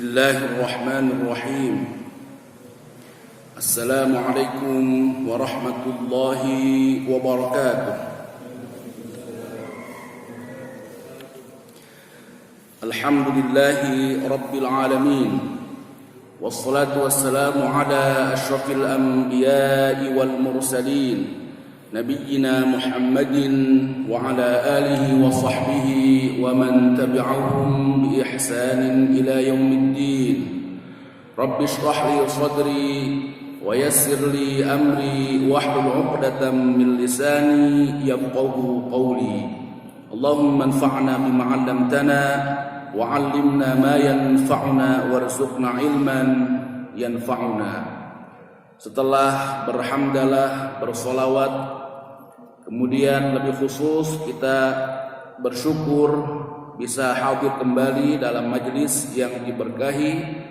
الله الرحمن الرحيم. السلام عليكم ورحمة الله وبركاته. الحمد لله رب العالمين، والصلاة والسلام على أشرف الأنبياء والمرسلين نبينا محمد وعلى آله وصحبه ومن تبعهم بإحسان إلى يوم الدين. رب اشرح لي صدري ويسر لي أمري واحلل عقدة من لساني يفقهوا قولي. اللهم انفعنا بما علمتنا وعلمنا ما ينفعنا وارزقنا علما ينفعنا. Setelah berhamdalah, bersolawat, kemudian lebih khusus kita bersyukur bisa hadir kembali dalam majelis yang diberkahi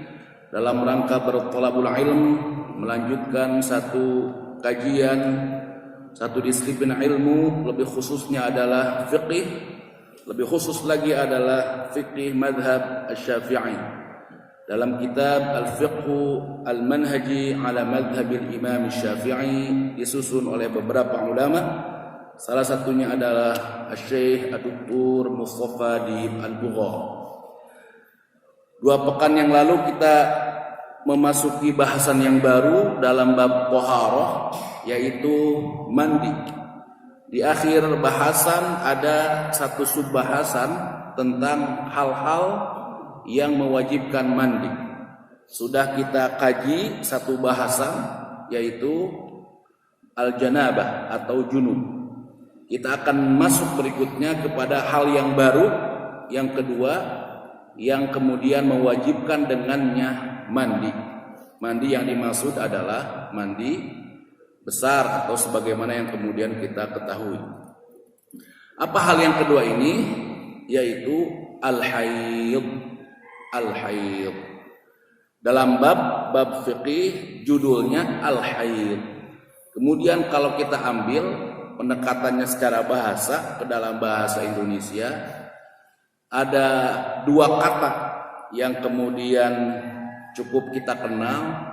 dalam rangka berthalabul ilm, melanjutkan satu kajian, satu disiplin ilmu, lebih khususnya adalah fiqih, lebih khusus lagi adalah fiqih madhab Asy-Syafi'i dalam kitab Al-Fiqhu Al-Manhaji ala Madhabil Imam Asy-Syafi'i, disusun oleh beberapa ulama. Salah satunya adalah Asy-Syaikh Ad-Doktor Mustafa Dib Al-Bugha. 2 pekan yang lalu kita memasuki bahasan yang baru dalam bab thaharah, yaitu mandi. Di akhir bahasan ada satu subbahasan tentang hal-hal yang mewajibkan mandi. Sudah kita kaji satu bahasan, yaitu al-janabah atau junub. Kita akan masuk berikutnya kepada hal yang baru, yang kedua, yang kemudian mewajibkan dengannya mandi. Mandi yang dimaksud adalah mandi besar atau sebagaimana yang kemudian kita ketahui. Apa hal yang kedua ini? Yaitu al-haid. Al-haid. Dalam bab fiqih judulnya al-haid. Kemudian kalau kita ambil pendekatannya secara bahasa ke dalam bahasa Indonesia, ada 2 kata yang kemudian cukup kita kenal.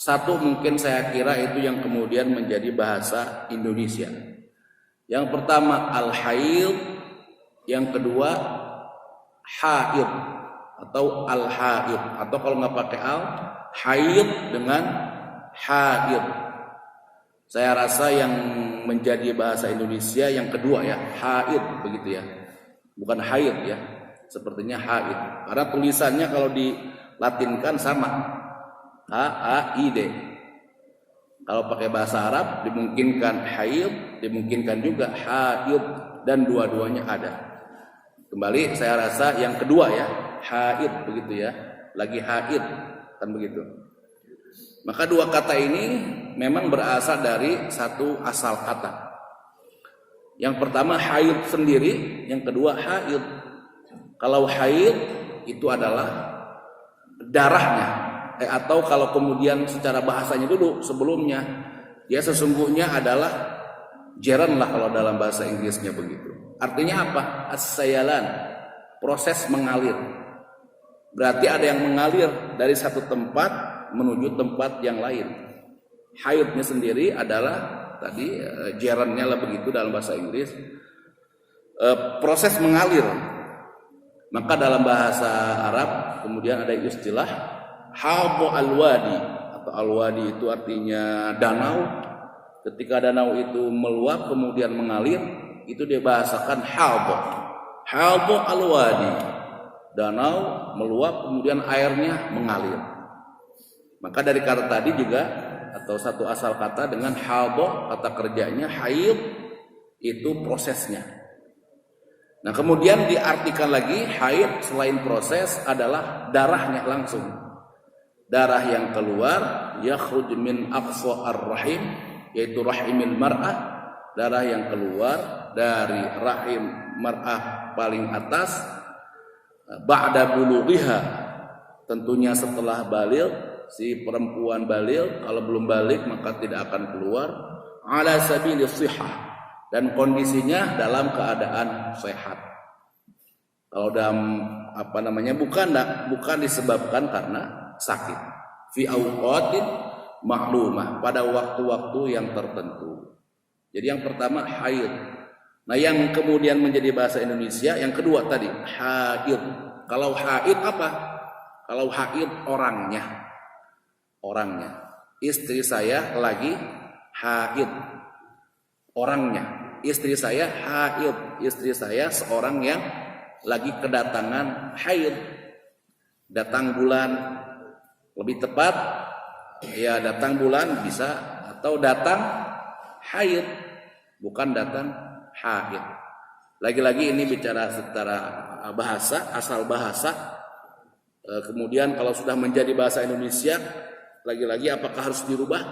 Satu mungkin saya kira itu yang kemudian menjadi bahasa Indonesia. Yang pertama al-haid, yang kedua haid atau al-haid, atau kalau nggak pakai haid dengan haid. Saya rasa yang menjadi bahasa Indonesia yang kedua ya, haid begitu ya, bukan haid ya, sepertinya haid. Karena tulisannya kalau dilatinkan sama, H-A-I-D. Kalau pakai bahasa Arab dimungkinkan haid, dimungkinkan juga haid, dan dua-duanya ada. Kembali saya rasa yang kedua ya, haid begitu ya, lagi haid kan begitu. Maka 2 kata ini memang berasal dari satu asal kata. Yang pertama haid sendiri, yang kedua haid. Kalau haid itu adalah darahnya, atau kalau kemudian secara bahasanya dulu sebelumnya, dia sesungguhnya adalah jeran lah kalau dalam bahasa Inggrisnya begitu. Artinya apa? As-sayalan, proses mengalir. Berarti ada yang mengalir dari satu tempat menuju tempat yang lain. Haidnya sendiri adalah tadi jerannya lah begitu dalam bahasa Inggris, proses mengalir. Maka dalam bahasa Arab kemudian ada istilah hadha al-wadi, atau al-wadi itu artinya danau. Ketika danau itu meluap kemudian mengalir, itu dibahasakan hadha al-wadi. Danau meluap kemudian airnya mengalir. Maka dari kata tadi juga, atau satu asal kata dengan hadha, kata kerjanya haid itu prosesnya. Nah kemudian diartikan lagi haid selain proses adalah darahnya langsung. Darah yang keluar yakhruj min aqsa ar-rahim, yaitu rahimil mar'ah, darah yang keluar dari rahim mar'ah paling atas, ba'da bulughiha, tentunya setelah baligh, si perempuan baligh. Kalau belum baligh maka tidak akan keluar, ala sabili shihah, dan kondisinya dalam keadaan sehat. Kalau dalam bukan disebabkan karena sakit. Fi awqatin ma'lumah, pada waktu-waktu yang tertentu. Jadi yang pertama haid. Nah, yang kemudian menjadi bahasa Indonesia yang kedua tadi haid. Kalau haid apa? Kalau haid orangnya. Istri saya lagi haid. Orangnya. Istri saya haid. Istri saya seorang yang lagi kedatangan haid. Datang bulan, lebih tepat ya datang bulan bisa, atau datang haid, bukan datang haid. Lagi-lagi ini bicara secara bahasa, asal bahasa. Kemudian kalau sudah menjadi bahasa Indonesia, lagi-lagi apakah harus dirubah?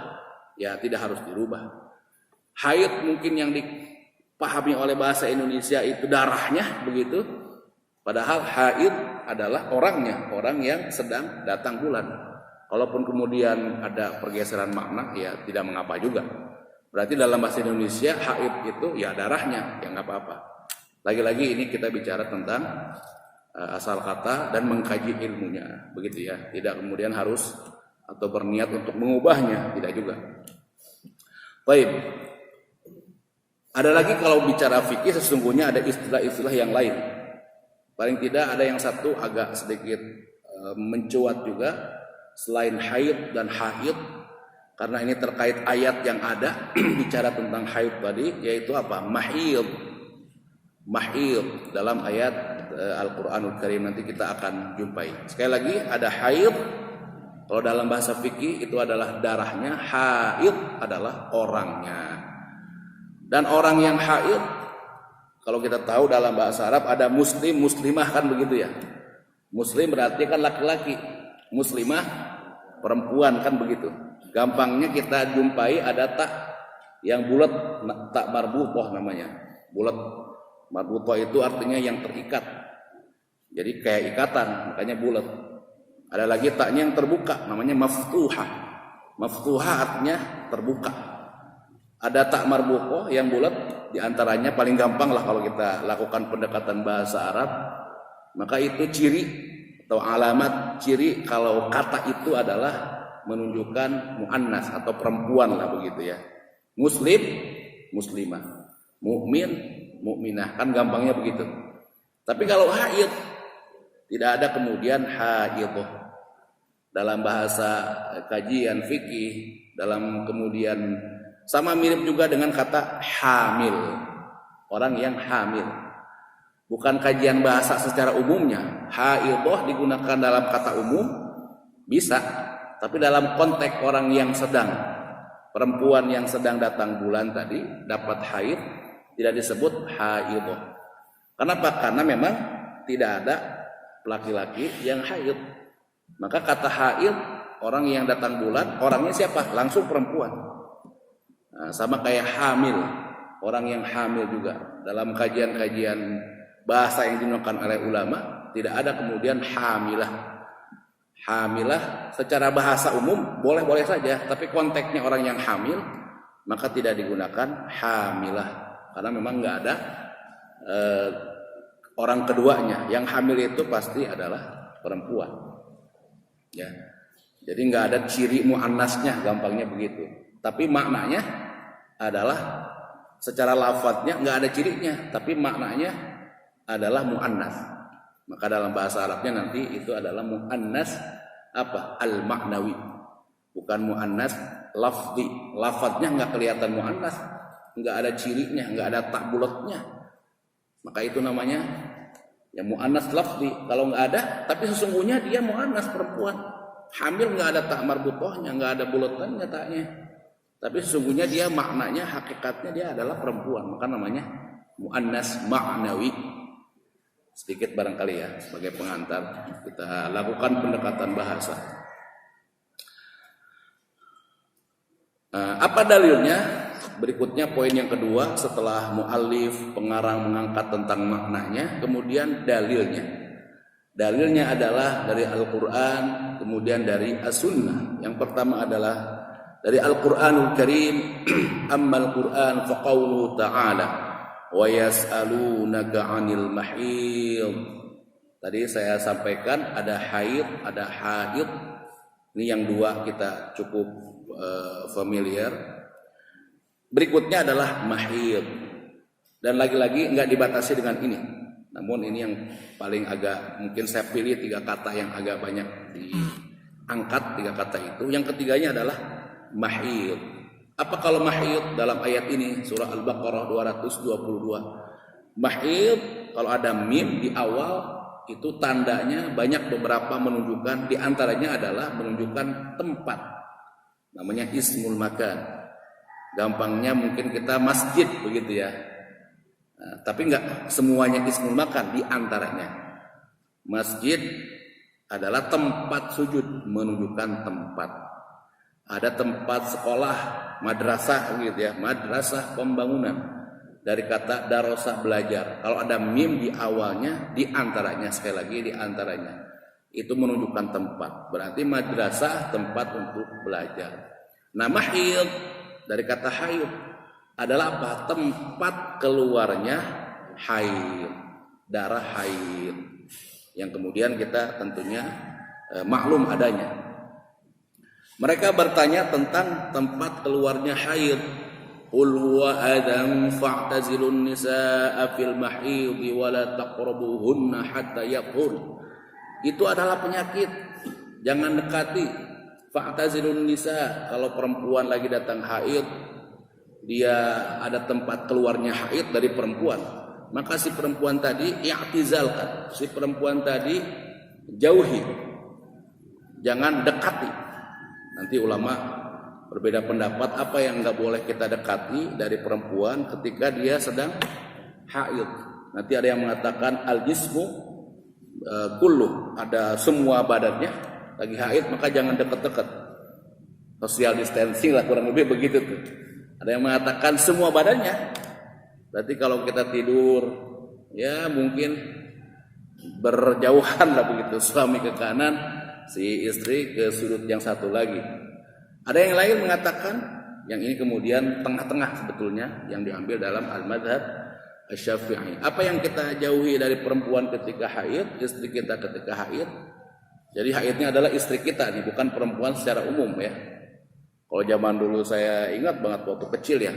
Ya, tidak harus dirubah. Haid mungkin yang dipahami oleh bahasa Indonesia itu darahnya begitu. Padahal haid adalah orangnya, orang yang sedang datang bulan. Kalaupun kemudian ada pergeseran makna, ya tidak mengapa juga. Berarti dalam bahasa Indonesia haid itu ya darahnya, ya nggak apa-apa. Lagi-lagi ini kita bicara tentang asal kata dan mengkaji ilmunya, begitu ya. Tidak kemudian harus atau berniat untuk mengubahnya, tidak juga. Baik. Ada lagi kalau bicara fikih sesungguhnya ada istilah-istilah yang lain. Paling tidak ada yang satu agak sedikit mencuat juga. Selain haid dan haid, karena ini terkait ayat yang ada bicara tentang haid tadi, yaitu apa? Mahid dalam ayat Al-Quranul Karim, nanti kita akan jumpai. Sekali lagi ada haid, kalau dalam bahasa fikih itu adalah darahnya, haid adalah orangnya. Dan orang yang haid, kalau kita tahu dalam bahasa Arab ada muslim, muslimah, kan begitu ya. Muslim berarti kan laki-laki, muslimah perempuan, kan begitu. Gampangnya kita jumpai ada tak yang bulat, tak marbutoh namanya. Bulat marbutoh itu artinya yang terikat. Jadi kayak ikatan, makanya bulat. Ada lagi taknya yang terbuka, namanya maftuhah. Maftuhah artinya terbuka. Ada tak marbutoh yang bulat, diantaranya paling gampang lah kalau kita lakukan pendekatan bahasa Arab. Maka itu ciri atau alamat ciri kalau kata itu adalah menunjukkan muannas atau perempuan lah begitu ya. Muslim, muslimah. Mukmin, mukminah, kan gampangnya begitu. Tapi kalau haid tidak ada kemudian haidh. Dalam bahasa kajian fikih, dalam kemudian sama mirip juga dengan kata hamil. Orang yang hamil. Bukan kajian bahasa secara umumnya. Haidhah digunakan dalam kata umum bisa, tapi dalam konteks orang yang sedang, perempuan yang sedang datang bulan tadi dapat haid, tidak disebut haidhah. Kenapa? Karena memang tidak ada laki-laki yang haid. Maka kata haid, orang yang datang bulan, orangnya siapa? Langsung perempuan. Nah, sama kayak hamil, orang yang hamil juga. Dalam kajian-kajian bahasa yang digunakan oleh ulama, tidak ada kemudian hamilah. Hamilah secara bahasa umum boleh-boleh saja, tapi konteksnya orang yang hamil, maka tidak digunakan hamilah. Karena memang nggak ada orang keduanya. Yang hamil itu pasti adalah perempuan. Ya. Jadi nggak ada ciri muannasnya, gampangnya begitu. Tapi maknanya adalah secara lafadznya nggak ada cirinya, tapi maknanya adalah muannas. Maka dalam bahasa Arabnya nanti itu adalah muannas apa? Al-maknawi. Bukan muannas lafzi. Lafadznya nggak kelihatan muannas, nggak ada cirinya, nggak ada tak bulatnya. Maka itu namanya ya muannas lafzi. Kalau nggak ada, tapi sesungguhnya dia muannas perempuan. Hamil nggak ada tak marbutohnya, nggak ada bulatannya taknya. Tapi sesungguhnya dia maknanya, hakikatnya dia adalah perempuan. Maka namanya muannas maknawi. Sedikit barangkali ya sebagai pengantar kita lakukan pendekatan bahasa. Apa dalilnya? Berikutnya poin yang kedua, setelah muallif pengarang mengangkat tentang maknanya, kemudian dalilnya. Dalilnya adalah dari Al-Quran, kemudian dari As-Sunnah. Yang pertama adalah dari Al-Quranul Karim. Ammal Quran faqawluhu ta'ala wa yas'alunaka 'anil mahid. Tadi saya sampaikan ada haid, ada haid. Ini yang dua kita cukup familiar. Berikutnya adalah mahid. Dan lagi-lagi nggak dibatasi dengan ini. Namun ini yang paling agak, mungkin saya pilih 3 kata yang agak banyak diangkat, 3 kata itu. Yang ketiganya adalah mahid. Apa kalau mahid dalam ayat ini, surah Al-Baqarah 222. Mahid kalau ada mim di awal itu tandanya banyak, beberapa menunjukkan, diantaranya adalah menunjukkan tempat, namanya ismul makan. Gampangnya mungkin kita masjid begitu ya. Nah, tapi enggak semuanya ismul makan, diantaranya masjid adalah tempat sujud, menunjukkan tempat. Ada tempat sekolah, madrasah gitu ya, madrasah pembangunan. Dari kata darosah, belajar. Kalau ada mim di awalnya, di antaranya, sekali lagi di antaranya, itu menunjukkan tempat. Berarti madrasah tempat untuk belajar. Nah, mahid dari kata haid adalah apa? Tempat keluarnya haid, darah haid, yang kemudian kita tentunya maklum adanya. Mereka bertanya tentang tempat keluarnya haid. Qul huwa adam fa'tazilun nisaa fil mahidhi wa la taqrabuhunna hatta yaqhur. Itu adalah penyakit, jangan dekati. Fa'tazilun nisa, kalau perempuan lagi datang haid, dia ada tempat keluarnya haid dari perempuan, maka si perempuan tadi i'tizalkan, si perempuan tadi jauhi, jangan dekati. Nanti ulama berbeda pendapat apa yang nggak boleh kita dekati dari perempuan ketika dia sedang haid. Nanti ada yang mengatakan al-jismu kullu, ada semua badannya lagi haid, maka jangan dekat-dekat. Social distancing lah kurang lebih begitu tuh. Ada yang mengatakan semua badannya. Berarti kalau kita tidur ya mungkin berjauhan lah begitu, suami ke kanan, si istri ke sudut yang satu lagi. Ada yang lain mengatakan yang ini kemudian tengah-tengah sebetulnya yang diambil dalam al-madhab asy-Syafi'i. Apa yang kita jauhi dari perempuan ketika haid, istri kita ketika haid. Jadi haidnya adalah istri kita nih, bukan perempuan secara umum ya. Kalau zaman dulu saya ingat banget waktu kecil ya,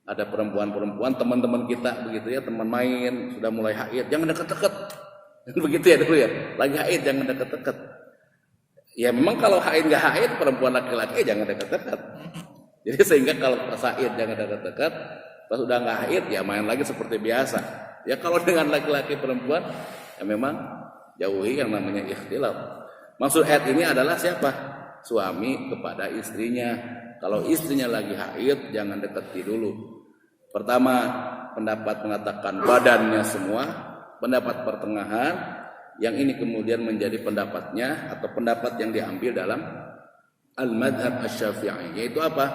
ada perempuan-perempuan teman-teman kita begitu ya, teman main sudah mulai haid, jangan dekat-dekat. Begitu ya dulu ya, lagi haid jangan dekat-dekat. Ya memang kalau haid nggak haid, perempuan laki-laki jangan dekat-dekat. Jadi sehingga kalau pas haid jangan dekat-dekat, pas udah nggak haid ya main lagi seperti biasa. Ya kalau dengan laki-laki perempuan ya memang jauhi yang namanya ikhtilaf. Maksud ayat ini adalah siapa? Suami kepada istrinya. Kalau istrinya lagi haid jangan dekati dulu. Pertama pendapat mengatakan badannya semua, pendapat pertengahan. Yang ini kemudian menjadi pendapatnya atau pendapat yang diambil dalam al-madhab asy-Syafi'i, yaitu apa?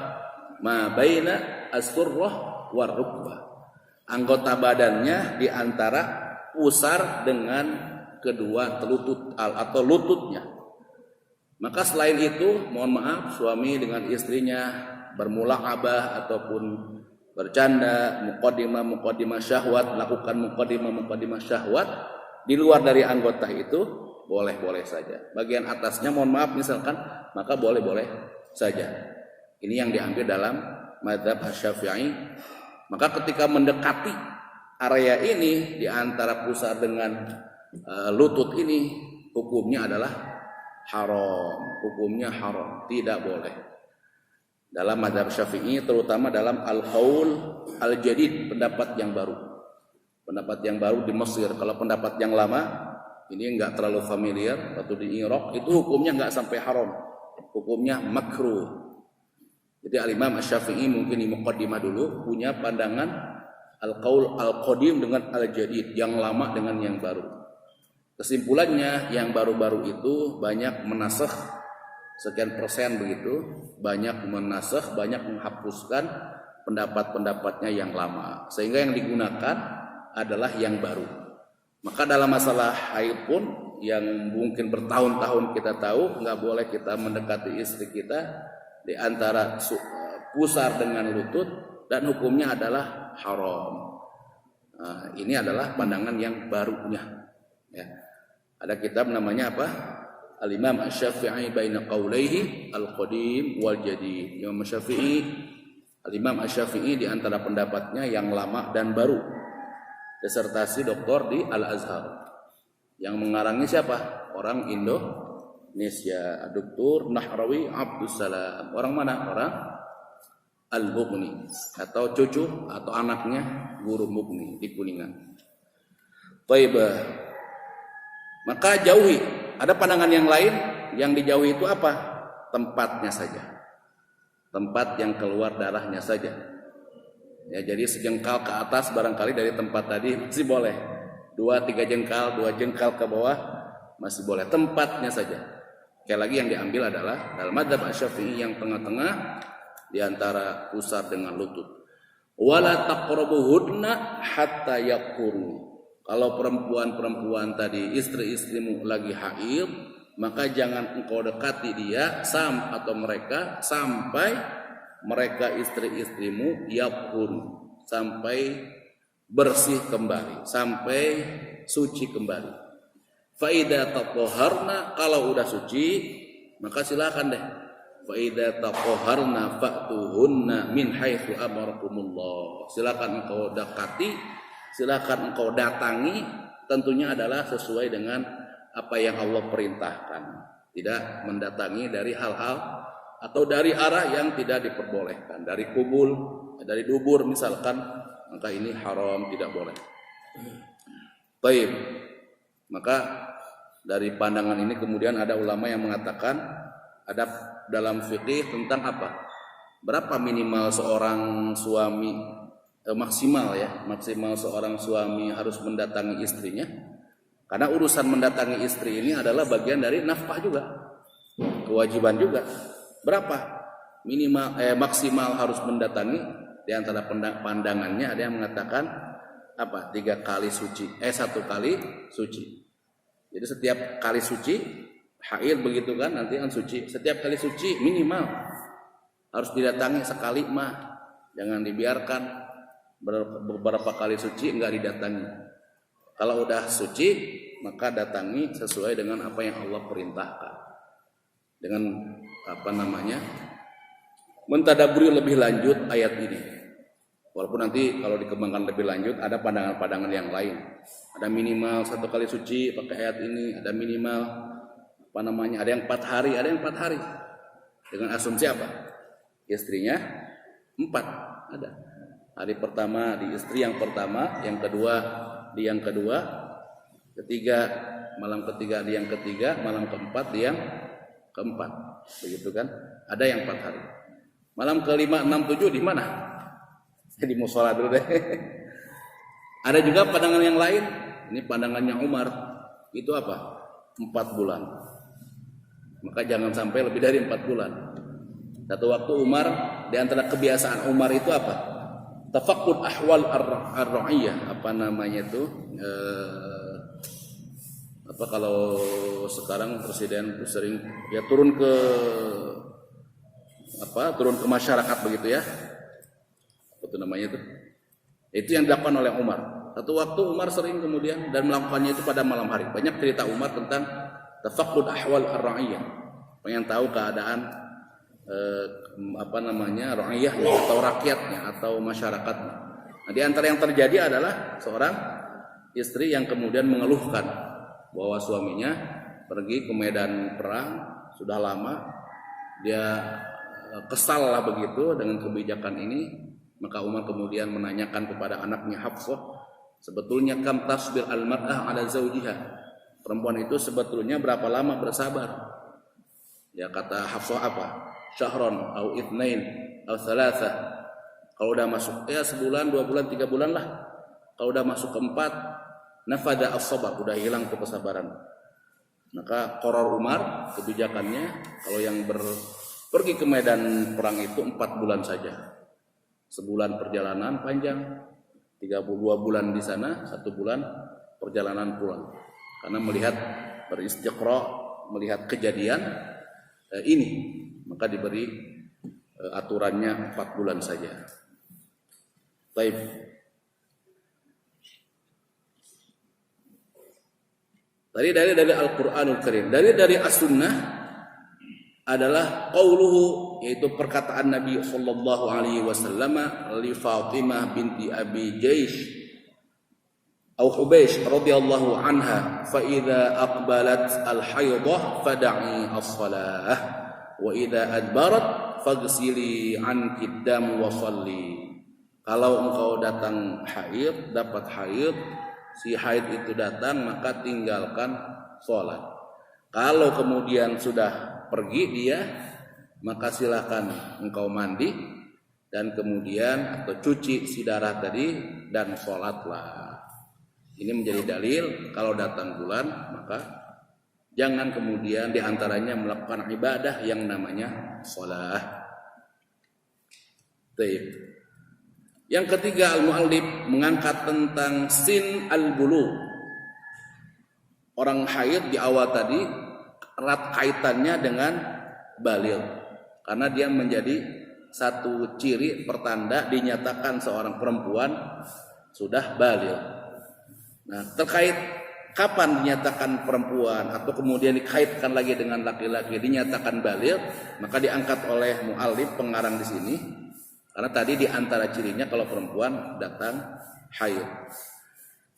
Ma baina as-surrah war rukbah. Anggota badannya di antara pusar dengan kedua lutut atau lututnya. Maka selain itu, mohon maaf, suami dengan istrinya bermulaqabah ataupun bercanda, muqaddimah syahwat, melakukan muqaddimah syahwat di luar dari anggota itu boleh-boleh saja. Bagian atasnya mohon maaf misalkan, maka boleh-boleh saja. Ini yang diambil dalam mazhab Asy-Syafi'i. Maka ketika mendekati area ini di antara pusar dengan lutut ini, hukumnya adalah haram. Hukumnya haram, tidak boleh. Dalam mazhab Syafi'i terutama dalam al-qaul al-jadid, pendapat yang baru. Pendapat yang baru di Mesir. Kalau pendapat yang lama ini enggak terlalu familiar, waktu di Irak itu hukumnya enggak sampai haram, hukumnya makruh. Jadi al-Imam Asy-Syafi'i mungkin di muqaddimah dulu punya pandangan al-qaul al-qadim dengan al-jadid, yang lama dengan yang baru. Kesimpulannya yang baru-baru itu banyak menasakh, sekian persen begitu, banyak menasakh, banyak menghapuskan pendapat-pendapatnya yang lama, sehingga yang digunakan adalah yang baru. Maka dalam masalah haid pun yang mungkin bertahun-tahun kita tahu, nggak boleh kita mendekati istri kita di antara pusar dengan lutut, dan hukumnya adalah haram. Nah, ini adalah pandangan yang barunya. Ya. Ada kitab namanya apa? Al-Imam Asy-Syafi'i baina qaulaihi al-qadim wal jadid. Imam Syafi'i, Al-Imam Asy-Syafi'i di antara pendapatnya yang lama dan baru. Disertasi doktor di Al-Azhar. Yang mengarangnya siapa? Orang Indonesia, Dr. Nahrawi Abdus Salam. Orang mana? Orang Al-Mughni, atau cucu atau anaknya Guru Mughni di Kuningan. Thaibah. Maka jauhi. Ada pandangan yang lain, yang dijauhi itu apa? Tempatnya saja. Tempat yang keluar darahnya saja. Ya, jadi sejengkal ke atas barangkali dari tempat tadi masih boleh. 2-3 jengkal, 2 jengkal ke bawah masih boleh. Tempatnya saja. Sekali lagi yang diambil adalah dalam madzhab Asy-Syafi'i yang tengah-tengah di antara pusar dengan lutut. Wala taqrabuhunna hatta yaquru. Kalau perempuan-perempuan tadi istri-istrimu lagi haid, maka jangan engkau dekati dia atau mereka sampai mereka istri-istrimu yaquru, sampai bersih kembali, sampai suci kembali. Fa idza tatahharna, kalau udah suci maka silakan deh. Fa idza tatahharna fa'tuhunna min haitsu amarakumullah. Silakan engkau dekati, silakan engkau datangi, tentunya adalah sesuai dengan apa yang Allah perintahkan. Tidak mendatangi dari hal-hal atau dari arah yang tidak diperbolehkan. Dari kubul, dari dubur misalkan, maka ini haram, tidak boleh. Baik. Maka dari pandangan ini kemudian ada ulama yang mengatakan ada dalam fikih tentang apa? Berapa minimal seorang suami maksimal seorang suami harus mendatangi istrinya? Karena urusan mendatangi istri ini adalah bagian dari nafkah juga, kewajiban juga. Berapa minimal maksimal harus mendatangi? Di antara pandangannya ada yang mengatakan apa? 3 kali suci, 1 kali suci. Jadi setiap kali suci, haid begitu kan, nanti kan suci. Setiap kali suci minimal harus didatangi sekali mah. Jangan dibiarkan beberapa kali suci enggak didatangi. Kalau udah suci, maka datangi sesuai dengan apa yang Allah perintahkan. Dengan mentadabburi lebih lanjut ayat ini. Walaupun nanti kalau dikembangkan lebih lanjut ada pandangan-pandangan yang lain. Ada minimal 1 kali suci pakai ayat ini, ada minimal ada yang 4 hari, ada yang 4 hari. Dengan asumsi apa? Istrinya 4 ada. Hari pertama di istri yang pertama, yang kedua di yang kedua, malam ketiga di yang ketiga, malam keempat di yang keempat. Begitu kan? Ada yang 4 hari. Malam ke-5, 6, 7 di mana? Di musola dulu deh. Ada juga pandangan yang lain. Ini pandangannya Umar. Itu apa? 4 bulan. Maka jangan sampai lebih dari 4 bulan. Satu waktu Umar, di antara kebiasaan Umar itu apa? Tafaqud ahwal ar-ra'iyah. Kalau sekarang presiden sering turun ke masyarakat begitu ya. Itu yang dilakukan oleh Umar. Satu waktu Umar sering kemudian dan melakukannya itu pada malam hari. Banyak cerita Umar tentang tafaqud ahwal ar-ra'iyah. Pengen tahu keadaan ra'iyah atau rakyatnya atau masyarakatnya. Nah, di antara yang terjadi adalah seorang istri yang kemudian mengeluhkan bahwa suaminya pergi ke medan perang sudah lama, dia kesal lah begitu dengan kebijakan ini. Maka Umar kemudian menanyakan kepada anaknya Hafsah, sebetulnya kam tasbir al-mar'ah ala zawjiha, perempuan itu sebetulnya berapa lama bersabar? Ya kata Hafsah apa? Syahron au itsnain au tsalatsa. Kalau udah masuk sebulan, 2 bulan, 3 bulan lah. Kalau udah masuk keempat, nafada as-sabar, udah hilang tuh kesabaran. Maka qaror Umar kebijakannya kalau yang pergi ke medan perang itu 4 bulan saja. Sebulan perjalanan panjang, 32 bulan di sana, 1 bulan perjalanan pulang. Karena melihat beristiqra, melihat kejadian ini, maka diberi aturannya 4 bulan saja. Baik. Dari Al-Qur'anul Karim. Dari As-Sunnah adalah qauluhu, yaitu perkataan Nabi sallallahu alaihi wasallam li Fatimah binti Abi Jaish Hubeish radhiyallahu anha, fa idza aqbalat al-haydhah fad'i as-salah wa idza adbarat faghsili anki dam wa shalli. Kalau engkau datang haid, dapat haid, si haid itu datang, maka tinggalkan sholat. Kalau kemudian sudah pergi dia, maka silakan engkau mandi dan kemudian atau cuci si darah tadi dan sholatlah. Ini menjadi dalil kalau datang bulan, maka jangan kemudian diantaranya melakukan ibadah yang namanya sholat. Yang ketiga, al-mu'allif mengangkat tentang sin al-bulu. Orang haid di awal tadi erat kaitannya dengan baligh, karena dia menjadi satu ciri pertanda dinyatakan seorang perempuan sudah baligh. Nah, terkait kapan dinyatakan perempuan atau kemudian dikaitkan lagi dengan laki-laki dinyatakan baligh, maka diangkat oleh mu'allif pengarang di sini, karena tadi di antara cirinya kalau perempuan datang haid.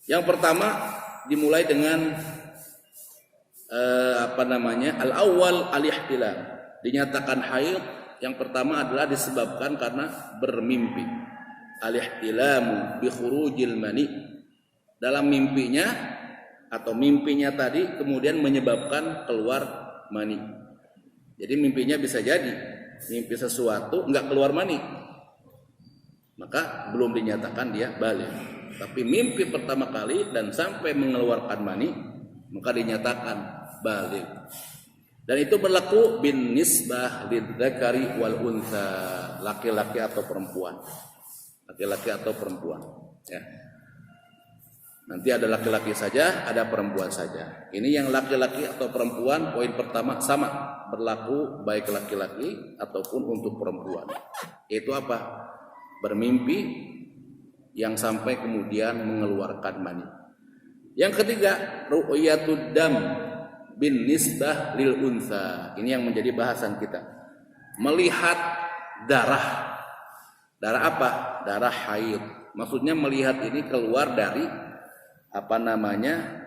Yang pertama dimulai dengan al-awwal al-ihtilam. Dinyatakan haid yang pertama adalah disebabkan karena bermimpi. Al-ihtilamu bi khurujil mani. Dalam mimpinya atau mimpinya tadi kemudian menyebabkan keluar mani. Jadi mimpinya bisa jadi mimpi sesuatu enggak keluar mani, maka belum dinyatakan dia baligh. Tapi mimpi pertama kali dan sampai mengeluarkan mani, maka dinyatakan baligh. Dan itu berlaku bin nisbah lidzakari wal untha, laki-laki atau perempuan. Laki-laki atau perempuan, ya. Nanti ada laki-laki saja, ada perempuan saja. Ini yang laki-laki atau perempuan, poin pertama sama, berlaku baik laki-laki ataupun untuk perempuan. Itu apa? Bermimpi yang sampai kemudian mengeluarkan mani. Yang ketiga, ru'yatud dam bin nisbah lil untha. Ini yang menjadi bahasan kita. Melihat darah. Darah apa? Darah haid. Maksudnya melihat ini keluar dari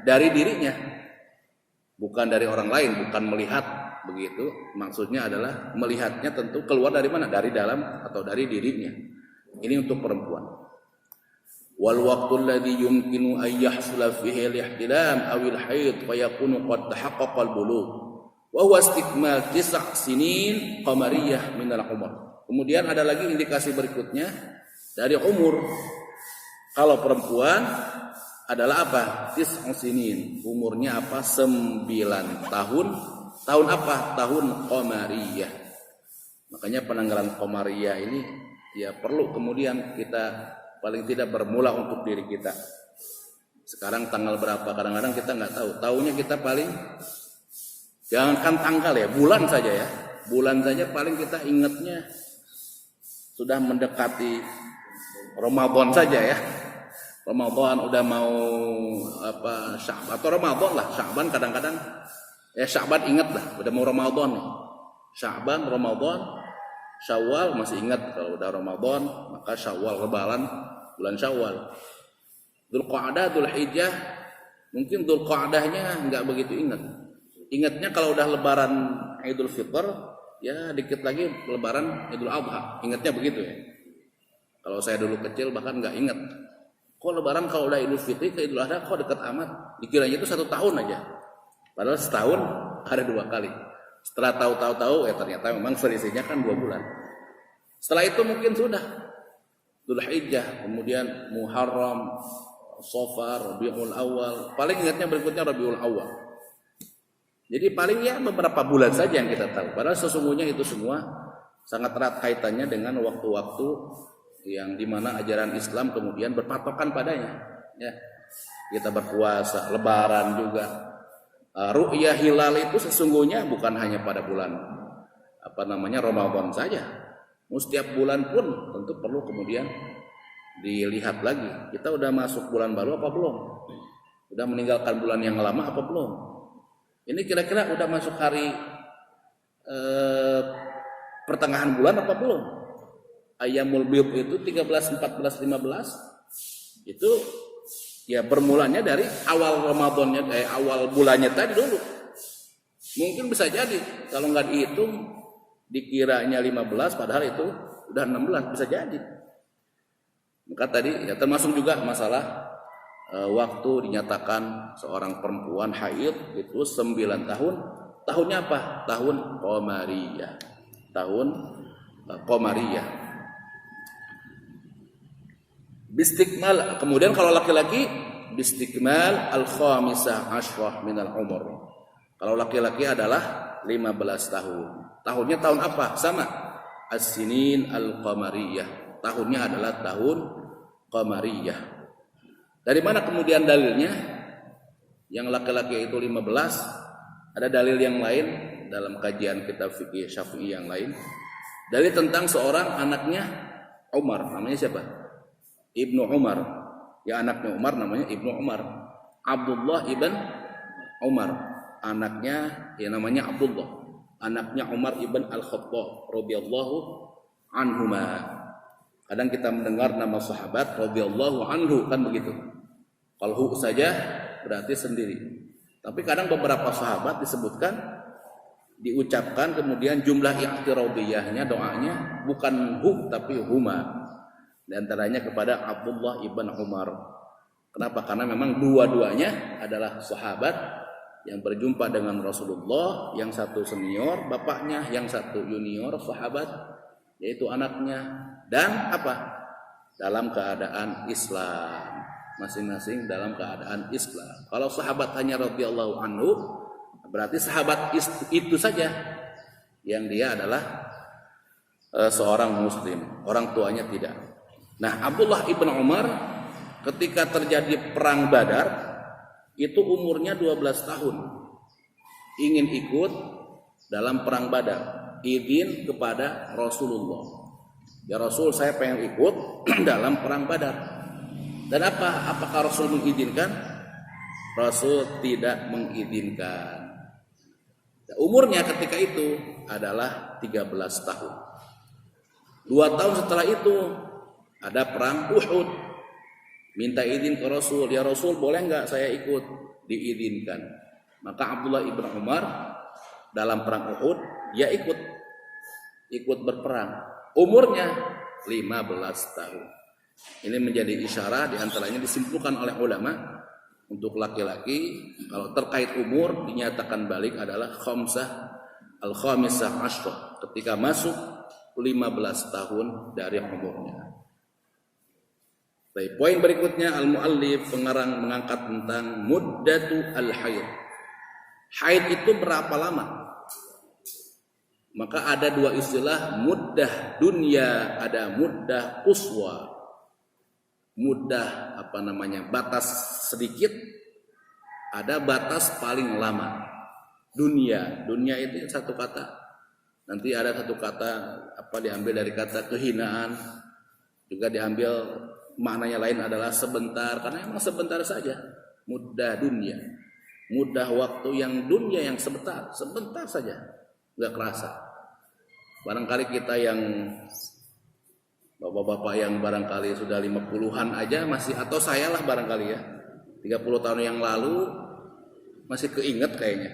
dari dirinya, bukan dari orang lain, bukan melihat begitu. Maksudnya adalah melihatnya tentu keluar dari mana? Dari dalam atau dari dirinya. Ini untuk perempuan. Wal waqtul ladzi yumkinu an yahsula fihi al-ihtilam aw al-haid fa yakunu qad tahaqqaqa al-bulugh wa huwa istikmal 9 sinin qamariyah min al-umur. Kemudian ada lagi indikasi berikutnya dari umur. Kalau perempuan adalah apa? 9 sinin. Umurnya apa? 9 tahun. Tahun apa? Tahun qamariyah. Makanya penanggalan qamariyah ini ya perlu kemudian kita paling tidak bermula untuk diri kita. Sekarang tanggal berapa? Kadang-kadang kita nggak tahu. Tahunya kita paling jangankan tanggal ya, bulan saja ya. Bulan saja paling kita ingatnya sudah mendekati Ramadan saja ya. Ramadan udah mau Sya'ban atau Ramadan lah. Sya'ban kadang-kadang Sya'ban ingat lah, udah mau Ramadan nih. Sya'ban, Ramadan, Syawal masih ingat. Kalau udah Ramadan maka Syawal, Lebaran, bulan Syawal. Dzulqa'dah, Dzulhijjah, mungkin Dzulqa'dahnya enggak begitu ingat. Ingatnya kalau udah Lebaran Idul Fitr, ya dikit lagi Lebaran Idul Adha. Ingatnya begitu ya. Kalau saya dulu kecil bahkan enggak ingat. Kok Lebaran kalau udah Idul Fitri ke Idul Adha kok dekat amat? Dikiranya itu 1 tahun aja. Padahal setahun ada 2 kali. Setelah tahu-tahu ternyata memang selisihnya kan 2 bulan. Setelah itu mungkin sudah Dzulhijjah, kemudian Muharram, Safar, Rabiul Awal. Paling ingatnya berikutnya Rabiul Awal. Jadi paling ya beberapa bulan saja yang kita tahu. Padahal sesungguhnya itu semua sangat erat kaitannya dengan waktu-waktu yang dimana ajaran Islam kemudian berpatokan padanya. Ya, kita berpuasa, Lebaran juga. Ru'yah hilal itu sesungguhnya bukan hanya pada bulan Ramadan saja. Setiap bulan pun tentu perlu kemudian dilihat lagi. Kita udah masuk bulan baru apa belum? Udah meninggalkan bulan yang lama apa belum? Ini kira-kira udah masuk hari pertengahan bulan apa belum? Ayyamul Bid itu 13, 14, 15 itu ya bermulanya dari awal Ramadannya, awal bulannya tadi dulu. Mungkin bisa jadi kalau nggak dihitung dikiranya 15 padahal itu udah 16, bisa jadi. Maka tadi ya termasuk juga masalah waktu dinyatakan seorang perempuan haid itu 9 tahun. Tahunnya apa? Tahun Qamariyah. Tahun Qamariyah. Bistikmal, kemudian kalau laki-laki bistikmal al-khamisah asyrah minal umur. Kalau laki-laki adalah 15 tahun. Tahunnya tahun apa? Sama. As-sinin al-qamariyah. Tahunnya adalah tahun qamariyah. Dari mana kemudian dalilnya? Yang laki-laki itu 15. Ada dalil yang lain dalam kajian kitab fikih Syafi'i yang lain. Dalil tentang seorang anaknya Umar. Namanya siapa? Ibnu Umar. Ya, anaknya Umar namanya Ibnu Umar. Abdullah ibn Umar. Anaknya ya namanya Abdullah. Anaknya Umar ibn Al-Khattab radhiyallahu anhuma. Kadang kita mendengar nama sahabat radhiyallahu anhu kan begitu. Kalau hu saja berarti sendiri. Tapi kadang beberapa sahabat disebutkan diucapkan kemudian jumlah i'tiradiyahnya doanya bukan hu tapi huma. Di antaranya kepada Abdullah ibn Umar. Kenapa? Karena memang dua-duanya adalah sahabat yang berjumpa dengan Rasulullah, yang satu senior bapaknya, yang satu junior sahabat yaitu anaknya, dan apa? Dalam keadaan Islam. Masing-masing dalam keadaan Islam. Kalau sahabat hanya radhiyallahu anhu, berarti sahabat itu saja yang dia adalah seorang muslim, orang tuanya tidak. Nah, Abdullah ibn Umar ketika terjadi perang Badar itu umurnya 12 tahun. Ingin ikut dalam perang Badar, izin kepada Rasulullah. Ya Rasul, saya pengen ikut dalam perang Badar. Dan apakah Rasul mengizinkan? Rasul tidak mengizinkan. Umurnya ketika itu adalah 13 tahun. 2 tahun setelah itu ada perang Uhud. Minta izin ke Rasul, ya Rasul boleh nggak saya ikut? Diizinkan. Maka Abdullah ibn Umar dalam perang Uhud dia ikut berperang. Umurnya 15 tahun. Ini menjadi isyarat, diantaranya disimpulkan oleh ulama untuk laki-laki kalau terkait umur dinyatakan balik adalah al-khamisah asyrah, ketika masuk 15 tahun dari umurnya. Baik, poin berikutnya al-muallif pengarang mengangkat tentang muddatu al-haid. Haid itu berapa lama? Maka ada dua istilah, muddah dunya, ada muddah quswa. Muddah batas sedikit, ada batas paling lama. Dunia itu satu kata. Nanti ada satu kata diambil dari kata kehinaan, juga diambil maknanya lain adalah sebentar, karena memang sebentar saja. Muddah dunia, mudah waktu yang dunia yang sebentar saja, nggak kerasa. Barangkali kita yang bapak-bapak yang barangkali sudah 50-an aja masih, atau saya lah barangkali ya, 30 tahun yang lalu masih keinget kayaknya.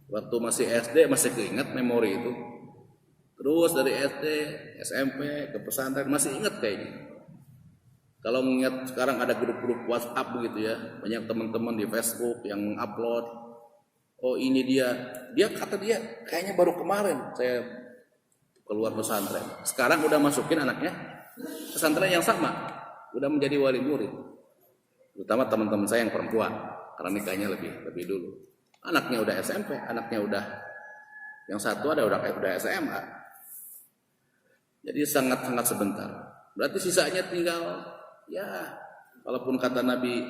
Waktu masih SD masih keinget memori itu. Terus dari SD, SMP ke pesantren masih ingat kayaknya. Kalau mengingat sekarang ada grup-grup WhatsApp begitu ya, banyak teman-teman di Facebook yang upload, oh ini dia kata dia kayaknya baru kemarin saya keluar pesantren. Sekarang udah masukin anaknya pesantren yang sama, udah menjadi wali murid. Terutama teman-teman saya yang perempuan, karena nikahnya lebih dulu. Anaknya udah SMP, anaknya udah yang satu udah SMA. Jadi sangat-sangat sebentar. Berarti sisanya tinggal ya, walaupun kata Nabi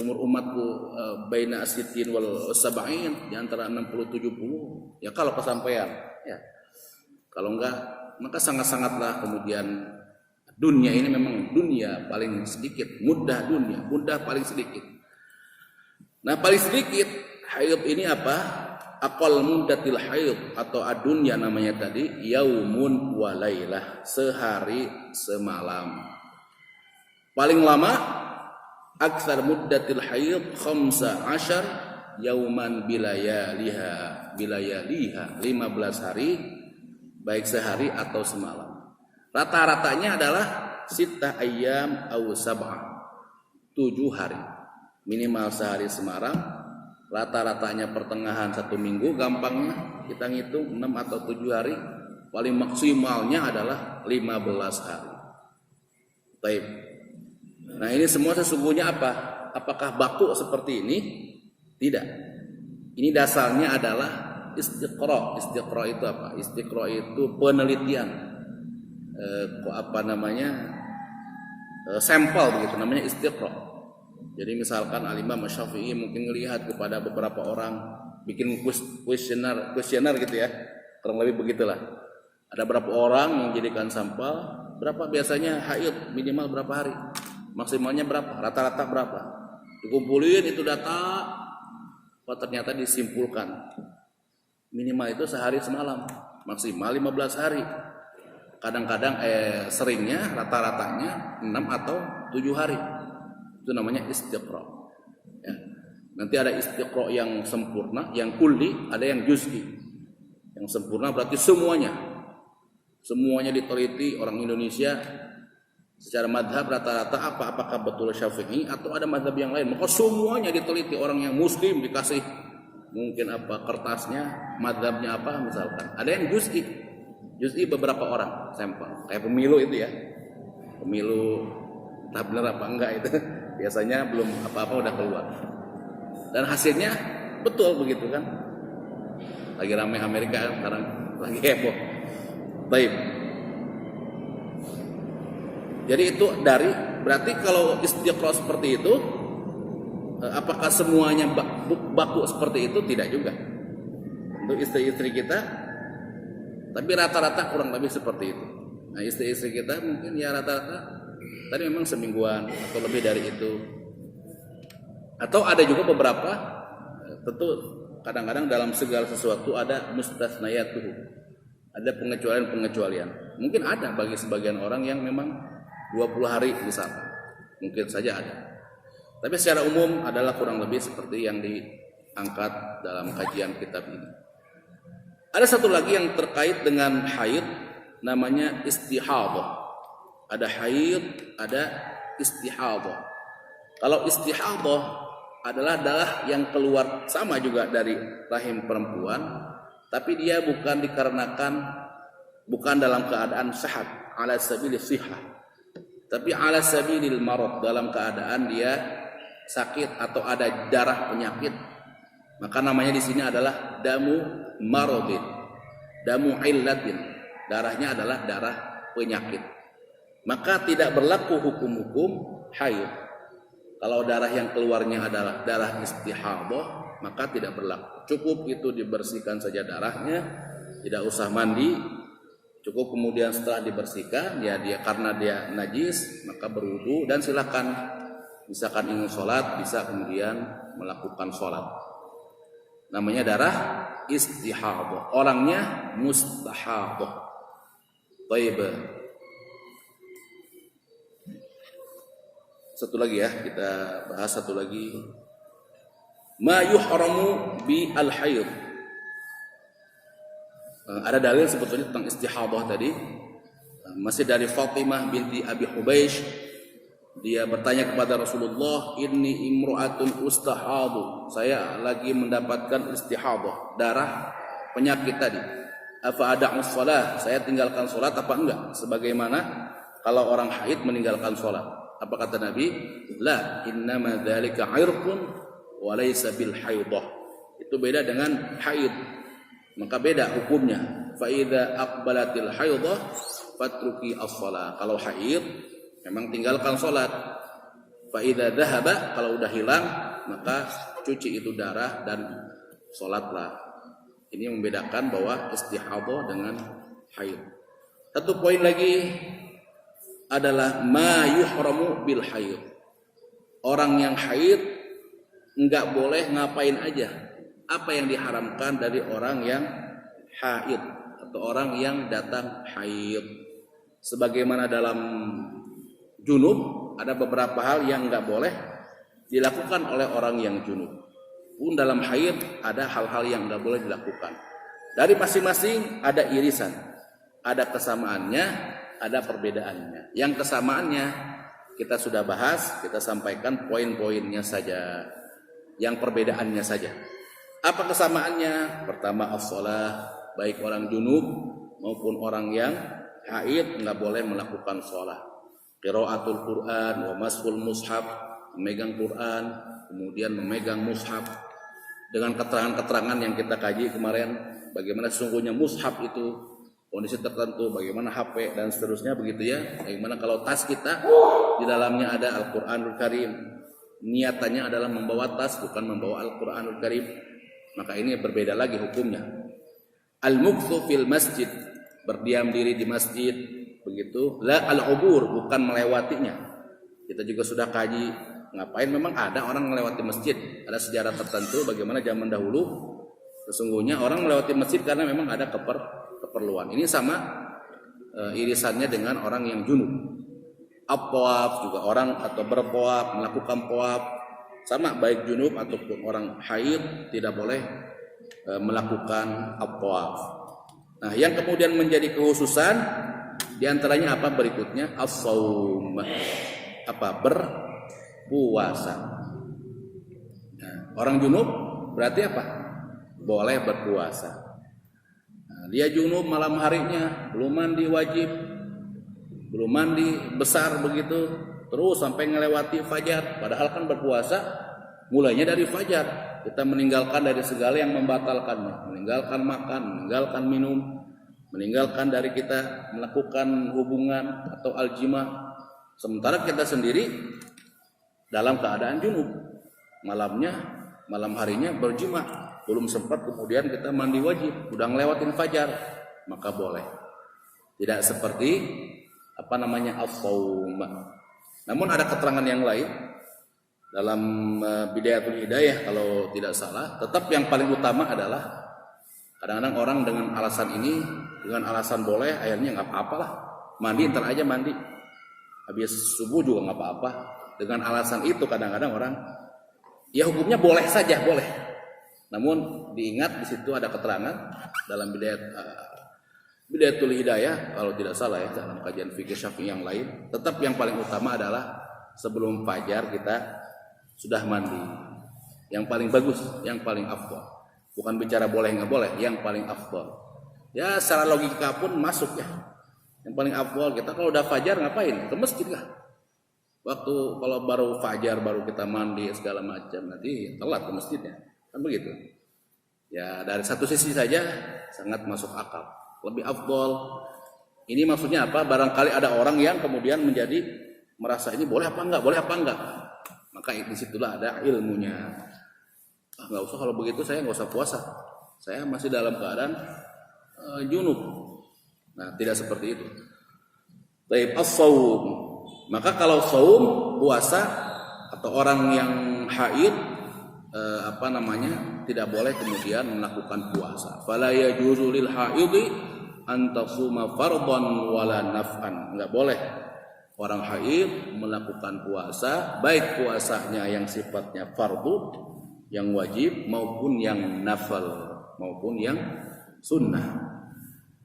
umur umatku baina asitin wal sab'in, di antara 60 70, ya kalau kesampaian ya. Kalau enggak, maka sangat-sangatlah kemudian dunia ini memang dunia paling sedikit, mudah paling sedikit. Nah, paling sedikit haid ini apa? Aqal muddatil haid atau adunya namanya tadi, yaumun wa lailah, sehari semalam. Paling lama aktsar muddatil haid 15 yauman bilayaliha 15 hari baik sehari atau semalam. Rata-ratanya adalah sittah ayyam aw sab'ah, 7 hari. Minimal sehari semalam. Rata-ratanya pertengahan 1 minggu, gampangnya kita ngitung 6 atau 7 hari. Paling maksimalnya adalah 15 hari. Baik. Nah, ini semua sesungguhnya apa? Apakah baku seperti ini? Tidak. Ini dasarnya adalah istiqra. Istiqra itu apa? Istiqra itu penelitian. Sampel begitu, namanya istiqra. Jadi misalkan Al-Imam Syafi'i mungkin melihat kepada beberapa orang, bikin kuesioner gitu ya, kurang lebih begitulah. Ada berapa orang yang jadikan sampel, berapa biasanya haid, minimal berapa hari, maksimalnya berapa, rata-rata berapa, dikumpulin itu data, ternyata disimpulkan minimal itu sehari semalam, maksimal 15 hari. Kadang-kadang seringnya rata-ratanya 6 atau 7 hari. Itu namanya istiqra. Ya. Nanti ada istiqra yang sempurna, yang kulli, ada yang juz'i. Yang sempurna berarti semuanya diteliti orang Indonesia secara madhab rata-rata apakah betul Syafi'i atau ada madhab yang lain. Maka semuanya diteliti, orang yang muslim dikasih mungkin kertasnya, madhabnya apa misalkan. Ada yang juz'i beberapa orang sampel. Kayak pemilu itu ya. Pemilu tak benar apa enggak itu. Biasanya belum apa-apa udah keluar. Dan hasilnya betul begitu kan. Lagi ramai Amerika sekarang, lagi heboh. Baik. Jadi itu berarti kalau istiqra seperti itu, apakah semuanya baku seperti itu? Tidak juga. Untuk istri-istri kita, tapi rata-rata kurang lebih seperti itu. Nah, istri-istri kita mungkin ya rata-rata tadi memang semingguan atau lebih dari itu. Atau ada juga beberapa, tentu kadang-kadang dalam segala sesuatu ada mustasnayatuhu. Ada pengecualian. Mungkin ada bagi sebagian orang yang memang 20 hari misalkan. Mungkin saja ada. Tapi secara umum adalah kurang lebih seperti yang diangkat dalam kajian kitab ini. Ada satu lagi yang terkait dengan haid, namanya istihadah. Ada haid, ada istihadah. Kalau istihadah adalah darah yang keluar sama juga dari rahim perempuan, tapi dia bukan dalam keadaan sehat, ala sabilis sihah, tapi ala sabilil marad, dalam keadaan dia sakit atau ada darah penyakit. Maka namanya di sini adalah damu maradin, damu illatin. Darahnya adalah darah penyakit. Maka tidak berlaku hukum-hukum haid. Kalau darah yang keluarnya adalah darah istihadah, maka tidak berlaku. Cukup itu dibersihkan saja darahnya, tidak usah mandi. Cukup kemudian setelah dibersihkan, dia karena dia najis, maka berwudu dan silakan. Misalkan ingin sholat, bisa kemudian melakukan sholat. Namanya darah istihadah. Orangnya mustahadah. Baik. Satu lagi ya, kita bahas satu lagi. Ma yuhramu bi al-haid. Ada dalil sebetulnya tentang istihadah tadi. Masih dari Fatimah binti Abi Hubeish. Dia bertanya kepada Rasulullah, "Inni imru'atun ustahadu." Saya lagi mendapatkan istihadah, darah penyakit tadi. Afa ada'u shalah? Saya tinggalkan salat apa enggak? Sebagaimana kalau orang haid meninggalkan salat. Apa kata Nabi? La, innama dzalika 'irqun wa laysa bil haidah. Itu beda dengan haid. Maka beda hukumnya. Fa idza aqbalatil haidah fatruki as-shalah. Kalau haid memang tinggalkan salat. Fa idza dhahaba, kalau udah hilang maka cuci itu darah dan salatlah. Ini membedakan bahwa istihadah dengan haid. Satu poin lagi adalah ma yuhramu bil haid. Orang yang haid nggak boleh ngapain aja. Apa yang diharamkan dari orang yang haid atau orang yang datang haid. Sebagaimana dalam junub ada beberapa hal yang nggak boleh dilakukan oleh orang yang junub. Pun dalam haid ada hal-hal yang nggak boleh dilakukan. Dari masing-masing ada irisan, ada kesamaannya, ada perbedaannya. Yang kesamaannya kita sudah bahas, kita sampaikan poin-poinnya saja. Yang perbedaannya saja. Apa kesamaannya? Pertama as-shalah, baik orang junub maupun orang yang haid nggak boleh melakukan sholat. Qiraatul Quran wa mashul mushaf, memegang Quran, kemudian memegang mushaf. Dengan keterangan-keterangan yang kita kaji kemarin, bagaimana sesungguhnya mushaf itu, kondisi tertentu, bagaimana HP dan seterusnya begitu ya. Bagaimana kalau tas kita di dalamnya ada Al-Qur'anul Karim. Niatannya adalah membawa tas bukan membawa Al-Qur'anul Karim. Maka ini berbeda lagi hukumnya. Al-mukthu fil masjid, berdiam diri di masjid, begitu. La al-ubur, bukan melewatinya. Kita juga sudah kaji, ngapain memang ada orang melewati masjid. Ada sejarah tertentu bagaimana zaman dahulu sesungguhnya orang melewati masjid karena memang ada keperluan. Ini sama irisannya dengan orang yang junub. At-tawaf juga orang atau bertawaf, melakukan tawaf sama baik junub ataupun orang haid tidak boleh melakukan at-tawaf. Nah, yang kemudian menjadi kekhususan diantaranya apa berikutnya? As-shaum, apa berpuasa. Nah, orang junub berarti apa? Boleh berpuasa. Nah, dia junub malam harinya belum mandi wajib, belum mandi besar begitu, terus sampai ngelewati fajar. Padahal kan berpuasa mulainya dari fajar. Kita meninggalkan dari segala yang membatalkannya, meninggalkan makan, meninggalkan minum, meninggalkan dari kita melakukan hubungan atau aljima. Sementara kita sendiri dalam keadaan junub, malam harinya berjima, belum sempat kemudian kita mandi wajib, udah ngelewatin fajar, maka boleh. Tidak seperti as-shaum. Namun ada keterangan yang lain dalam Bidayatul Hidayah kalau tidak salah, tetap yang paling utama adalah kadang-kadang orang dengan alasan ini, dengan alasan boleh, akhirnya nggak apa-apa lah, mandi ntar aja mandi, habis subuh juga nggak apa-apa. Dengan alasan itu kadang-kadang orang, ya hukumnya boleh saja, boleh. Namun diingat di situ ada keterangan dalam Bidayatul Hidayah kalau tidak salah ya, dalam kajian fikih Syafi'i yang lain, tetap yang paling utama adalah sebelum fajar kita sudah mandi. Yang paling bagus, yang paling afdal. Bukan bicara boleh nggak boleh, yang paling afdal. Ya secara logika pun masuk ya. Yang paling afdal kita kalau udah fajar ngapain? Ke masjid kah? Waktu kalau baru fajar baru kita mandi segala macam, nanti telat ke masjidnya. Kan begitu. Ya dari satu sisi saja sangat masuk akal. Lebih afdal. Ini maksudnya apa? Barangkali ada orang yang kemudian menjadi merasa ini boleh apa enggak, boleh apa enggak. Maka disitulah ada ilmunya. Nggak usah kalau begitu saya nggak usah puasa. Saya masih dalam keadaan junub. Nah tidak seperti itu. Baik as-shaum. Maka kalau shaum puasa atau orang yang haid tidak boleh kemudian melakukan puasa. Fala yajuzu lil haidhi an tasuma fardhan wala naf'an. Enggak boleh orang haid melakukan puasa, baik puasanya yang sifatnya fardu, yang wajib maupun yang nafal, maupun yang sunnah.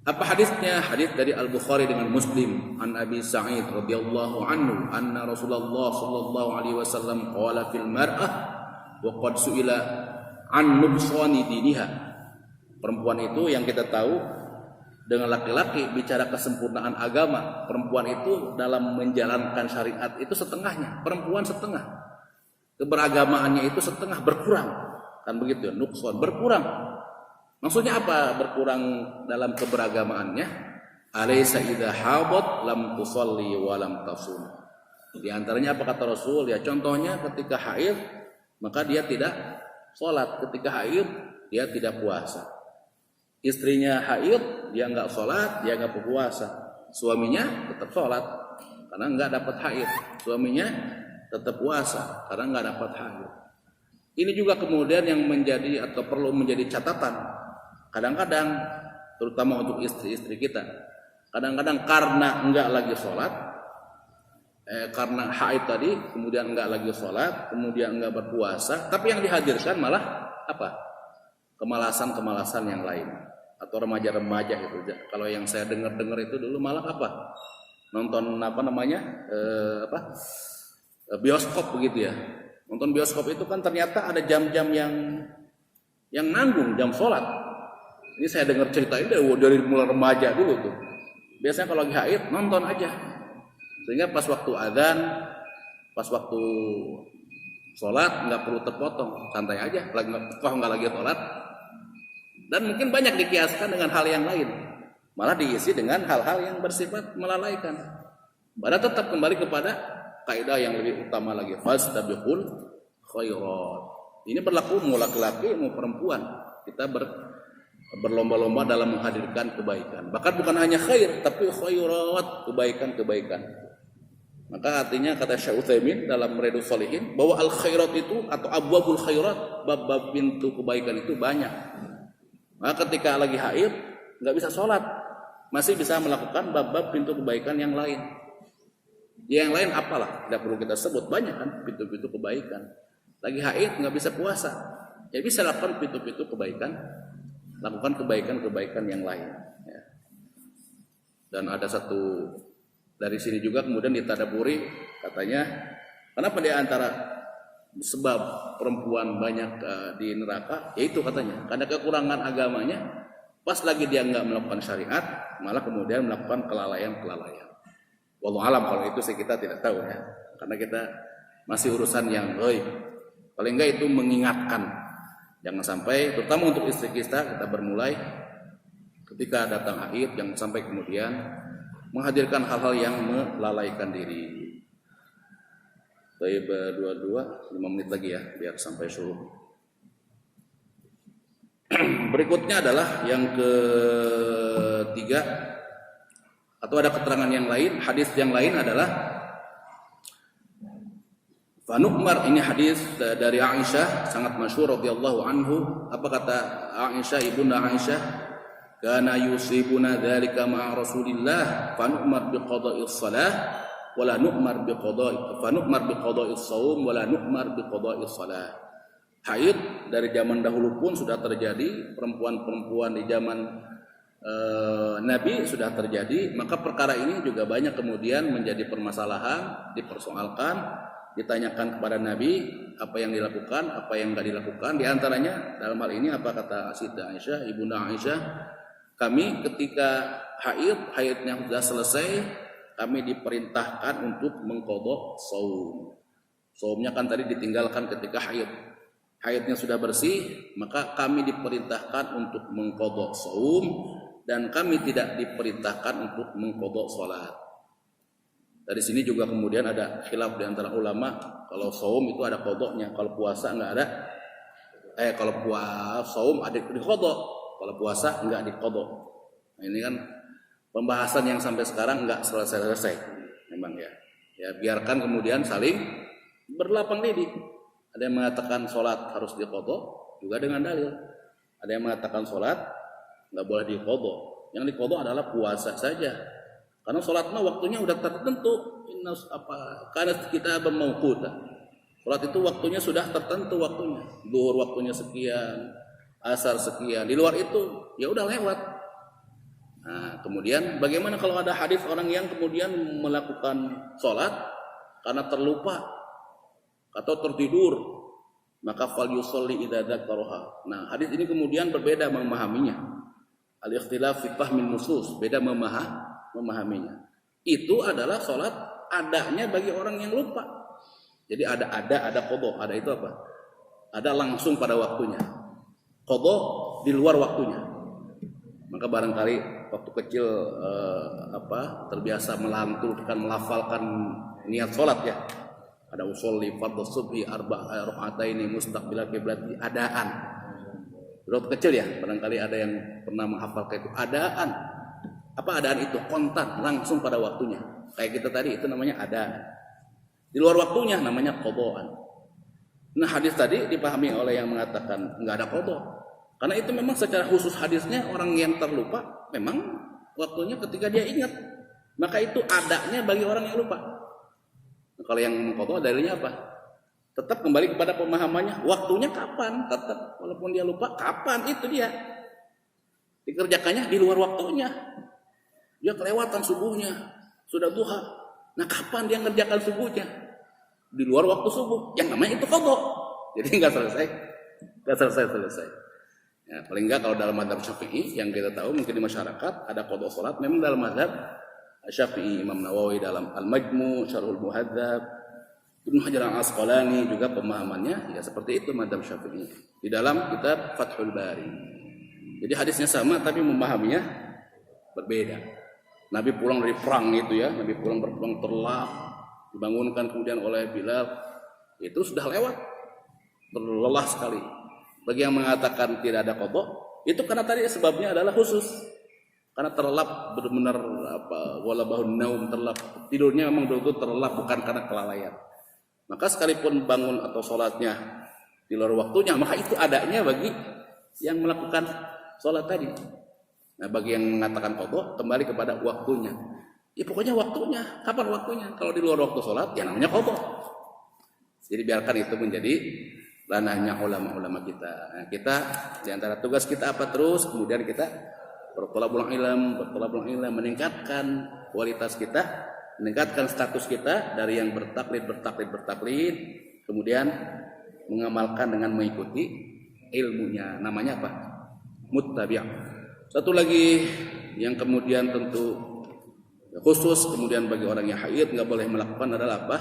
Apa hadisnya? Hadis dari Al-Bukhari dengan Muslim, an Abi Sa'id radhiyallahu anhu, anna Rasulullah sallallahu alaihi wasallam qala fil mar'ah wa qad su'ila an nubsani diniha. Perempuan itu yang kita tahu dengan laki-laki bicara kesempurnaan agama, perempuan itu dalam menjalankan syariat itu setengahnya, perempuan setengah. Keberagamaannya itu setengah, berkurang. Kan begitu ya, nukson, berkurang. Maksudnya apa berkurang dalam keberagamaannya? Alaysa idza habat lam tusalli wa lam tasum. Di antaranya apa kata Rasul? Ya contohnya ketika haid maka dia tidak sholat, ketika haid dia tidak puasa. Istrinya haid, dia nggak sholat, dia nggak berpuasa. Suaminya tetap sholat karena nggak dapat haid. Suaminya tetap puasa karena nggak dapat haid. Ini juga kemudian yang menjadi atau perlu menjadi catatan. Kadang-kadang terutama untuk istri-istri kita, kadang-kadang karena enggak lagi sholat, karena haid tadi, kemudian enggak lagi sholat, kemudian enggak berpuasa, tapi yang dihadirkan malah apa? Kemalasan-kemalasan yang lain. Atau remaja-remaja itu. Kalau yang saya dengar itu dulu malah apa? Nonton bioskop begitu ya. Nonton bioskop itu kan ternyata ada jam-jam yang nanggung jam sholat. Ini saya dengar cerita ini dari mulai remaja dulu tuh. Biasanya kalau lagi haid nonton aja. Sehingga pas waktu adzan, pas waktu sholat nggak perlu terpotong, santai aja. Nggak lagi sholat. Dan mungkin banyak dikiaskan dengan hal yang lain. Malah diisi dengan hal-hal yang bersifat melalaikan. Padahal tetap kembali kepada kaidah yang lebih utama lagi, fastabiqul khairat. Ini berlaku mau laki-laki mau perempuan. Kita berlomba-lomba dalam menghadirkan kebaikan. Bahkan bukan hanya khair, tapi khairat, kebaikan-kebaikan. Maka artinya kata Syekh Utsaimin dalam Riyadhus Shalihin bahwa al khairat itu atau abwabul khairat, bab-bab pintu kebaikan itu banyak. Maka ketika lagi haid nggak bisa sholat, masih bisa melakukan bab-bab pintu kebaikan yang lain. Yang lain apalah, tidak perlu kita sebut, banyak kan pintu-pintu kebaikan. Lagi haid nggak bisa puasa, ya bisa lakukan pintu-pintu kebaikan, lakukan kebaikan-kebaikan yang lain. Ya. Dan ada satu dari sini juga kemudian ditadaburi, katanya kenapa di antara sebab perempuan banyak di neraka, yaitu katanya karena kekurangan agamanya. Pas lagi dia nggak melakukan syariat, malah kemudian melakukan kelalaian. Wallahu alam, kalau itu sih kita tidak tahu ya, karena kita masih urusan yang paling enggak itu mengingatkan, jangan sampai terutama untuk istri kita bermulai ketika datang haid jangan sampai kemudian menghadirkan hal-hal yang melalaikan diri. Baik, 5 menit lagi ya biar sampai suruh. Berikutnya adalah yang ketiga, atau ada keterangan yang lain, hadis yang lain adalah Fanukmar, ini hadis dari Aisyah sangat masyhur radhiyallahu anhu. Apa kata Aisyah, ibunda Aisyah? Kana yusibuna dzalika ma'a Rasulillah fanukmar biqada'is shalah wala nu'mar biqada'is shaum wala nu'mar biqada'is shalah. Haid dari zaman dahulu pun sudah terjadi, perempuan-perempuan di zaman Nabi sudah terjadi, maka perkara ini juga banyak kemudian menjadi permasalahan, dipersoalkan, ditanyakan kepada Nabi apa yang dilakukan, apa yang enggak dilakukan. Di antaranya dalam hal ini apa kata Sayyidah Aisyah, ibunda Aisyah, kami ketika haidnya sudah selesai, kami diperintahkan untuk mengqadha shaum. Shaumnya kan tadi ditinggalkan ketika haid. Haidnya sudah bersih, maka kami diperintahkan untuk mengqadha shaum dan kami tidak diperintahkan untuk mengqadha salat. Dari sini juga kemudian ada khilaf di antara ulama, kalau shaum itu ada qadha-nya, kalau puasa enggak ada. Kalau puasa shaum ada diqadha, kalau puasa enggak diqadha. Nah, ini kan pembahasan yang sampai sekarang enggak selesai-selesai memang ya. Ya biarkan kemudian saling berlapang didi. Ada yang mengatakan sholat harus diqadha juga dengan dalil. Ada yang mengatakan sholat nggak boleh diqadha. Yang diqadha adalah puasa saja. Karena sholat mah waktunya udah tertentu. Karena kita bermauquta. Sholat itu waktunya sudah tertentu waktunya. Zuhur waktunya sekian, asar sekian. Di luar itu ya udah lewat. Nah, kemudian bagaimana kalau ada hadis orang yang kemudian melakukan sholat karena terlupa atau tertidur, maka fal yusolli idza dzakaraha. Nah, hadis ini kemudian berbeda memahaminya. Al-ikhtilaf fi fahmin nusus, beda memahaminya. Itu adalah sholat adanya bagi orang yang lupa. Jadi ada qadha, ada itu apa? Ada langsung pada waktunya. Qadha di luar waktunya. Maka barangkali waktu kecil terbiasa melantulkan, melafalkan niat sholat ya. Ada usolli fardhu subhi arba'a raka'ataini mustaqbilal qiblati, adaan. Waktu kecil ya, barangkali ada yang pernah menghafalkan itu adaan. Apa adaan itu? Kontan, langsung pada waktunya. Kayak kita tadi itu namanya adaan. Di luar waktunya namanya qadhaan. Nah hadis tadi dipahami oleh yang mengatakan nggak ada qadha. Karena itu memang secara khusus hadisnya orang yang terlupa memang waktunya ketika dia ingat. Maka itu adanya bagi orang yang lupa. Nah, kalau yang mengqadha dalilnya apa? Tetap kembali kepada pemahamannya. Waktunya kapan? Tetap walaupun dia lupa kapan itu dia. Dikerjakannya di luar waktunya. Dia kelewatan subuhnya, sudah duha. Nah kapan dia ngerjakan subuhnya? Di luar waktu subuh, yang namanya itu qadha. Jadi nggak selesai. Ya, paling nggak kalau dalam mazhab Syafi'i yang kita tahu mungkin di masyarakat ada qadha salat, memang dalam mazhab Syafi'i. Imam Nawawi dalam Al-Majmu', Syarhul Muhadzab, Ibnu Hajar Al-Asqalani juga pemahamannya ya seperti itu mazhab Syafi'i. Di dalam kitab Fathul Bari. Jadi hadisnya sama tapi memahaminya berbeda. Nabi pulang dari perang itu ya, Nabi pulang berperang terlelap, dibangunkan kemudian oleh Bilal, itu sudah lewat, berlelah sekali. Bagi yang mengatakan tidak ada qadha, itu karena tadi sebabnya adalah khusus, karena terlelap benar-benar walabahun naum, terlelap tidurnya memang betul-betul terlelap, bukan karena kelalaian. Maka sekalipun bangun atau sholatnya di luar waktunya, maka itu adanya bagi yang melakukan sholat tadi. Nah bagi yang mengatakan qadha, kembali kepada waktunya. Ya pokoknya waktunya, kapan waktunya? Kalau di luar waktu sholat, ya namanya qadha. Jadi biarkan itu menjadi ranahnya ulama-ulama kita. Nah, kita di antara tugas kita apa terus? Kemudian kita berthalabul ilm, meningkatkan kualitas kita, meningkatkan status kita dari yang bertaklid, kemudian mengamalkan dengan mengikuti ilmunya. Namanya apa? Muttabi'. Satu lagi yang kemudian tentu khusus kemudian bagi orang yang haid nggak boleh melakukan adalah apa?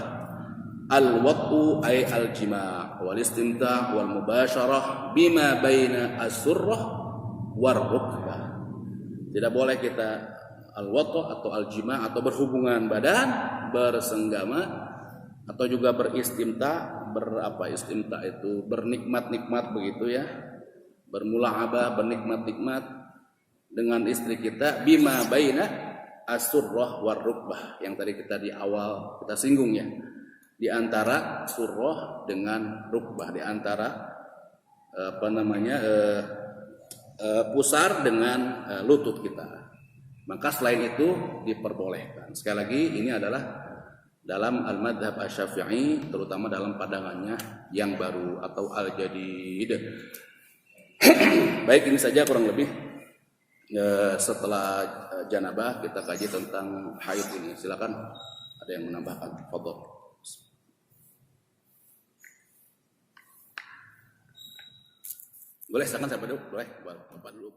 Al-wat'u ay al-jima' wal istimta' wal mubasyarah bima baina as-surrah war rukbah. Tidak boleh kita al-wat'u atau al-jima' atau berhubungan badan, bersenggama atau juga beristimta', istimta' itu bernikmat-nikmat begitu ya. Bermula'abah, bernikmat-nikmat dengan istri kita bima baina as-surrah war rukbah yang tadi kita di awal kita singgung ya, di antara surrah dengan rukbah, di antara pusar dengan lutut kita. Maka selain itu diperbolehkan. Sekali lagi ini adalah dalam al-madhab asy-Syafi'i, terutama dalam pandangannya yang baru atau al-jadid. Baik, ini saja kurang lebih. Setelah janabah kita kaji tentang haid ini. Silakan ada yang menambahkan. Fadhol. Boleh silakan siapa dulu? Boleh. Bapak dulu.